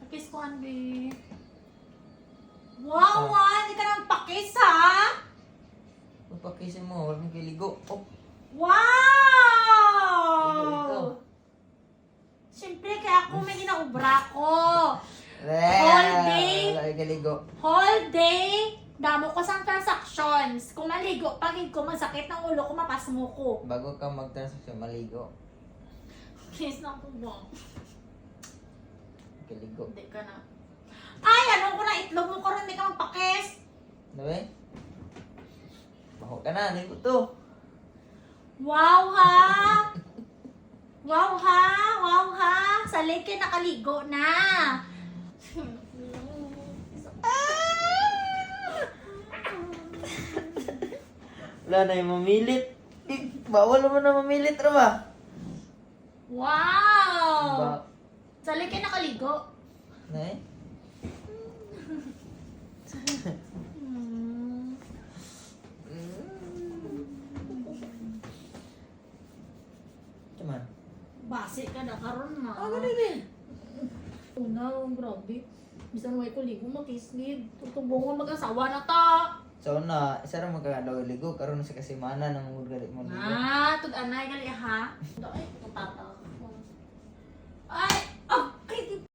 Pakis ko, Andy. Wow, Hindi ka nang pakis, ha? Papakisin mo, wala mong kiligo. Oh, Wow! Siyempre, kaya ako may inaubra ko. Whole day. Wala yung kiligo. Whole day, damo ko sang transactions. Kung maligo, pagid ko, masakit ng ulo ko, mapasmo ko. Bago ka mag-transaction, maligo. Kiss na ko ba? Kiligo. Hindi ka na. Ay, ano ko na itlog mo ko rin, hindi ka magpakis. Ano eh? Baho ka na, ligo to. Wow, ha? Wow, ha? Wow, ha? Sa lake nakaligo na. Wala na yung mamilit. Bawal naman na mamilit, ano ba? Wow! Sa lake nakaligo. Ano eh? Cuman. Basi ka na karon na. Ganun eh. Una, grabe. Bisan way ko ligo makislid. Tutubong mo mag-asawa na ta. So na, isa rin magkakadaw ligo, karon sa kasimana ng mga galit mo ligo. Tud-anay gali ha. Ay, tutata. Ay,